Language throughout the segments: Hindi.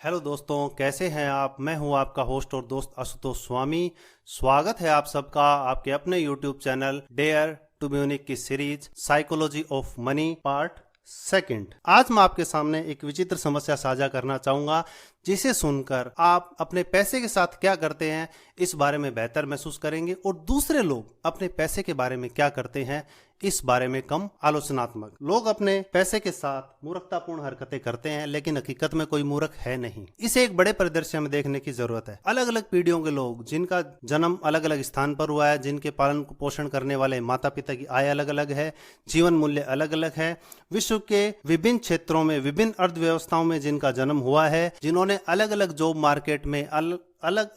हेलो दोस्तों, कैसे हैं आप। मैं हूं आपका होस्ट और दोस्त आशुतोष स्वामी। स्वागत है आप सबका आपके अपने YouTube channel dare to be unique की series psychology of money part second. आज मैं आपके सामने एक विचित्र समस्या साझा करना चाहूंगा, जिसे सुनकर आप अपने पैसे के साथ क्या करते हैं इस बारे में बेहतर महसूस करेंगे और दूसरे लोग अपने पैसे के बारे में क्या करते हैं इस बारे में कम आलोचनात्मक। लोग अपने पैसे के साथ मूर्खतापूर्ण हरकतें करते हैं, लेकिन हकीकत में कोई मूर्ख है नहीं। इसे एक बड़े परिदृश्य में देखने की जरूरत है। अलग अलग पीढ़ियों के लोग, जिनका जन्म अलग अलग स्थान पर हुआ है, जिनके पालन पोषण करने वाले माता पिता की आय अलग अलग है, जीवन मूल्य अलग अलग है, विश्व के विभिन्न क्षेत्रों में विभिन्न अर्थव्यवस्थाओं में जिनका जन्म हुआ है, जिन्होंने अलग अलग जॉब मार्केट में अलग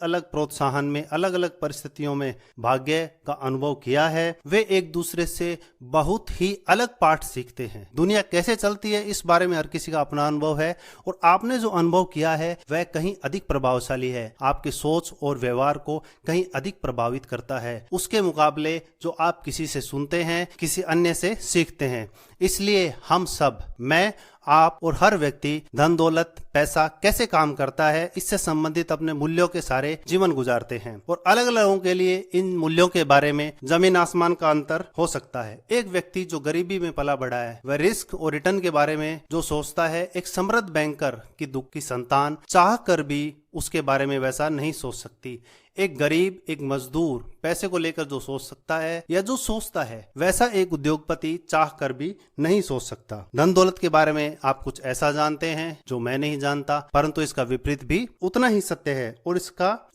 अलग प्रोत्साहन में अलग अलग परिस्थितियों में भाग्य का अनुभव किया है, वे एक दूसरे से बहुत ही अलग पाठ सीखते हैं। दुनिया कैसे चलती है इस बारे में हर किसी का अपना अनुभव है, और आपने जो अनुभव किया है वह कहीं अधिक प्रभावशाली है, आपके सोच और व्यवहार को कहीं अधिक प्रभावित करता है उसके मुकाबले जो आप किसी से सुनते हैं, किसी अन्य से सीखते हैं। इसलिए हम सब, मैं, आप और हर व्यक्ति धन दौलत पैसा कैसे काम करता है इससे संबंधित अपने मूल्यों के सारे जीवन गुजारते हैं, और अलग अलग लोगों के लिए इन मूल्यों के बारे में जमीन आसमान का अंतर हो सकता है। एक व्यक्ति जो गरीबी में पला बढ़ा है वह रिस्क और रिटर्न के बारे में जो सोचता है, एक समृद्ध बैंकर की दुख की संतान चाह कर भी उसके बारे में वैसा नहीं सोच सकती। एक गरीब, एक मजदूर पैसे को लेकर जो सोच सकता है या जो सोचता है, वैसा एक उद्योगपति चाह कर भी नहीं सोच सकता। धन दौलत के बारे में आप कुछ ऐसा जानते हैं जो मैं नहीं जानता, परंतु इसका विपरीत भी उतना ही सत्य है,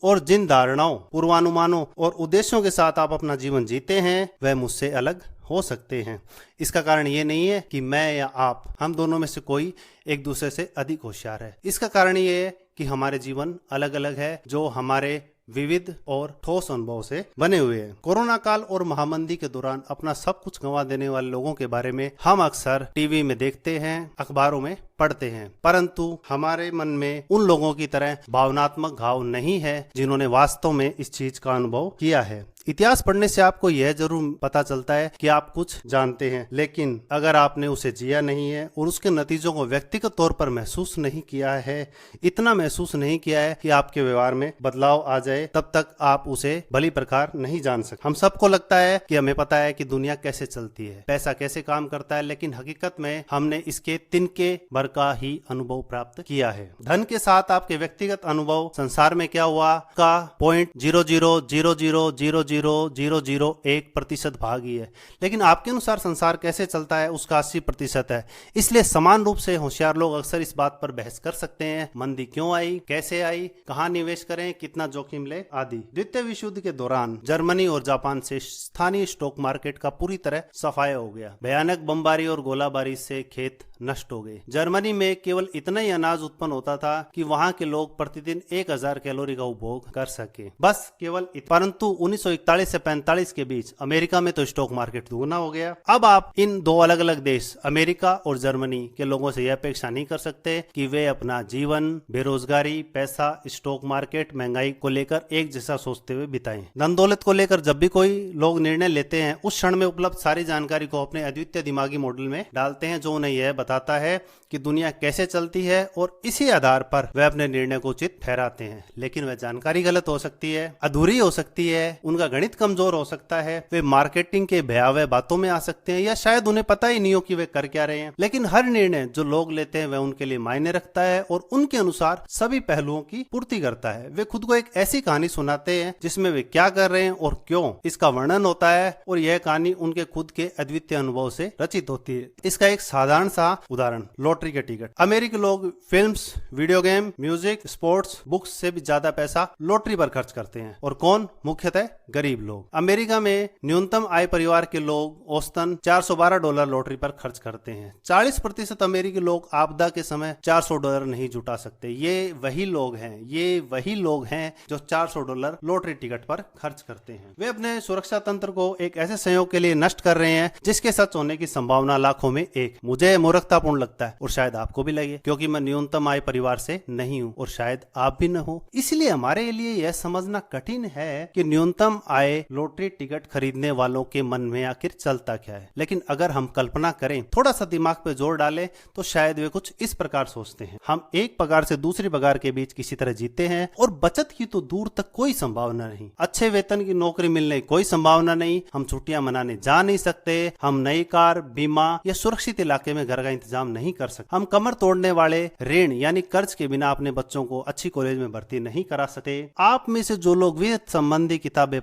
और जिन धारणाओं, पूर्वानुमानों और उद्देश्यों के साथ आप अपना जीवन जीते हैं वह मुझसे अलग हो सकते हैं। इसका कारण ये नहीं है कि मैं या आप, हम दोनों में से कोई एक दूसरे से अधिक होशियार है। इसका कारण ये है कि हमारे जीवन अलग अलग है, जो हमारे विविध और ठोस अनुभव से बने हुए हैं। कोरोना काल और महामंदी के दौरान अपना सब कुछ गंवा देने वाले लोगों के बारे में हम अक्सर टीवी में देखते हैं, अखबारों में पढ़ते हैं, परंतु हमारे मन में उन लोगों की तरह भावनात्मक घाव नहीं है जिन्होंने वास्तव में इस चीज का अनुभव किया है। इतिहास पढ़ने से आपको यह जरूर पता चलता है कि आप कुछ जानते हैं, लेकिन अगर आपने उसे जिया नहीं है और उसके नतीजों को व्यक्तिगत तौर पर महसूस नहीं किया है, इतना महसूस नहीं किया है कि आपके व्यवहार में बदलाव आ जाए, तब तक आप उसे भली प्रकार नहीं जान सकते। हम सबको लगता है कि हमें पता है कि दुनिया कैसे चलती है, पैसा कैसे काम करता है, लेकिन हकीकत में हमने इसके तिनके भर का ही अनुभव प्राप्त किया है। धन के साथ आपके व्यक्तिगत अनुभव, संसार में क्या हुआ का 0.0000001% भाग ही है, लेकिन आपके अनुसार संसार कैसे चलता है उसका 80% है। इसलिए समान रूप से होशियार लोग अक्सर इस बात पर बहस कर सकते हैं, मंदी क्यों आई, कैसे आई, कहाँ निवेश करें, कितना जोखिम ले आदि। द्वितीय विश्व युद्ध के दौरान जर्मनी और जापान से स्थानीय स्टॉक मार्केट का पूरी तरह सफाया हो गया। भयानक बमबारी और गोलाबारी से खेत नष्ट हो गए। जर्मनी में केवल इतना ही अनाज उत्पन्न होता था कि वहां के लोग प्रतिदिन 1000 कैलोरी का उपभोग कर सके, बस केवल। परंतु 1941 से 45 के बीच अमेरिका में तो स्टॉक मार्केट दुगना हो गया। अब आप इन दो अलग अलग देश, अमेरिका और जर्मनी के लोगों से यह अपेक्षा नहीं कर सकते कि वे अपना जीवन बेरोजगारी, पैसा, स्टॉक मार्केट, महंगाई को लेकर एक जैसा सोचते हुए बिताएं। धन दौलत को लेकर जब भी कोई लोग निर्णय लेते हैं, उस क्षण में उपलब्ध सारी जानकारी को अपने अद्वितीय दिमागी मॉडल में डालते हैं, जो उन्हें यह बताता है कि दुनिया कैसे चलती है, और इसी आधार पर वे अपने निर्णय को उचित ठहराते हैं। लेकिन वह जानकारी गलत हो सकती है, अधूरी हो सकती है, उनका गणित कमजोर हो सकता है, वे मार्केटिंग के भयावह बातों में आ सकते हैं, या शायद उन्हें पता ही नहीं हो कि वे कर क्या रहे हैं। लेकिन हर निर्णय जो लोग लेते हैं वह उनके लिए मायने रखता है और उनके अनुसार सभी पहलुओं की पूर्ति करता है। वे खुद को एक ऐसी कहानी सुनाते हैं जिसमें वे क्या कर रहे हैं और क्यों, इसका वर्णन होता है, और यह कहानी उनके खुद के अद्वितीय अनुभव से रचित होती है। इसका एक साधारण सा उदाहरण, लॉटरी के टिकट। अमेरिकी लोग films, video game, music, sports, books से भी ज्यादा पैसा लॉटरी पर खर्च करते हैं, और कौन? मुख्यतः गरीब लोग। अमेरिका में न्यूनतम आय परिवार के लोग औसतन $412 लॉटरी पर खर्च करते हैं। 40% अमेरिकी लोग आपदा के समय $400 नहीं जुटा सकते। ये वही लोग हैं जो $400 लॉटरी टिकट पर खर्च करते हैं। वे अपने सुरक्षा तंत्र को एक ऐसे संयोग के लिए नष्ट कर रहे हैं जिसके सच होने की संभावना लाखों में एक। मुझे मूर्ख मूर्खतापूर्ण लगता है और शायद आपको भी लगे, क्योंकि मैं न्यूनतम आय परिवार से नहीं हूँ और शायद आप भी न हो। इसलिए हमारे लिए यह समझना कठिन है कि न्यूनतम आय लॉटरी टिकट खरीदने वालों के मन में आखिर चलता क्या है। लेकिन अगर हम कल्पना करें, थोड़ा सा दिमाग पे जोर डालें, तो शायद वे कुछ इस प्रकार सोचते हैं। हम एक पगार से दूसरी पगार के बीच किसी तरह जीते हैं और बचत की तो दूर तक कोई संभावना नहीं। अच्छे वेतन की नौकरी मिलने की कोई संभावना नहीं। हम छुट्टियां मनाने जा नहीं सकते। हम नई कार, बीमा या सुरक्षित इलाके में घर का इंतजाम नहीं कर सकते। हम कमर तोड़ने वाले ऋण यानी कर्ज के बिना अपने बच्चों को अच्छी कॉलेज में भर्ती नहीं करा सकते। आप में से जो लोग वित्त संबंधी किताबें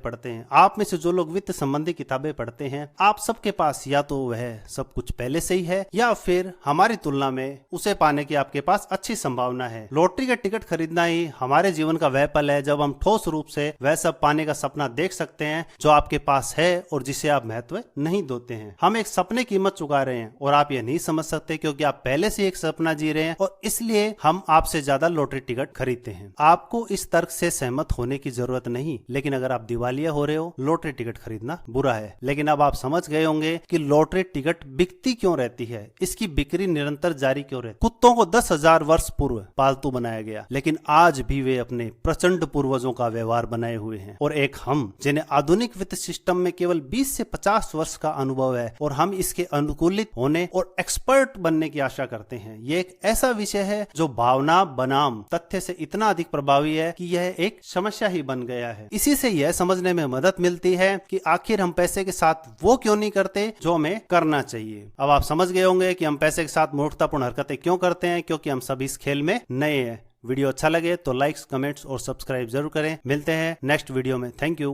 पढ़ते हैं, आप सबके पास या तो वह सब कुछ पहले से ही है या फिर हमारी तुलना में उसे पाने की आपके पास अच्छी संभावना है। लॉटरी का टिकट खरीदना ही हमारे जीवन का वह पल है जब हम ठोस रूप से वह सब पाने का सपना देख सकते हैं जो आपके पास है और जिसे आप महत्व नहीं देते हैं। हम एक सपने की कीमत चुका रहे हैं और आप यह नहीं समझ सकते क्योंकि आप पहले से एक सपना जी रहे हैं और इसलिए हम आपसे ज्यादा लॉटरी टिकट खरीदते हैं। आपको इस तर्क से सहमत होने की जरूरत नहीं, लेकिन अगर आप दिवालिया हो रहे हो, लॉटरी टिकट खरीदना बुरा है। लेकिन अब आप समझ गए होंगे कि लॉटरी टिकट बिकती क्यों रहती है, इसकी बिक्री निरंतर जारी क्यों रहती है। कुत्तों को 10,000 वर्ष पूर्व पालतू बनाया गया, लेकिन आज भी वे अपने प्रचंड पूर्वजों का व्यवहार बनाए हुए हैं। और एक हम जिन्हें आधुनिक वित्त सिस्टम में केवल 20 से 50 वर्ष का अनुभव है और हम इसके अनुकूलित होने और एक्सपर्ट बनने की आशा करते हैं। ये एक ऐसा विषय है जो भावना बनाम तथ्य से इतना अधिक प्रभावी है कि यह एक समस्या ही बन गया है। इसी से यह समझने में मदद मिलती है कि आखिर हम पैसे के साथ वो क्यों नहीं करते जो हमें करना चाहिए। अब आप समझ गए होंगे कि हम पैसे के साथ मूर्खतापूर्ण हरकतें क्यों करते हैं, क्योंकि हम सब इस खेल में नए हैं। वीडियो अच्छा लगे तो लाइक्स, कमेंट्स और सब्सक्राइब जरूर करें। मिलते हैं नेक्स्ट वीडियो में। Thank you.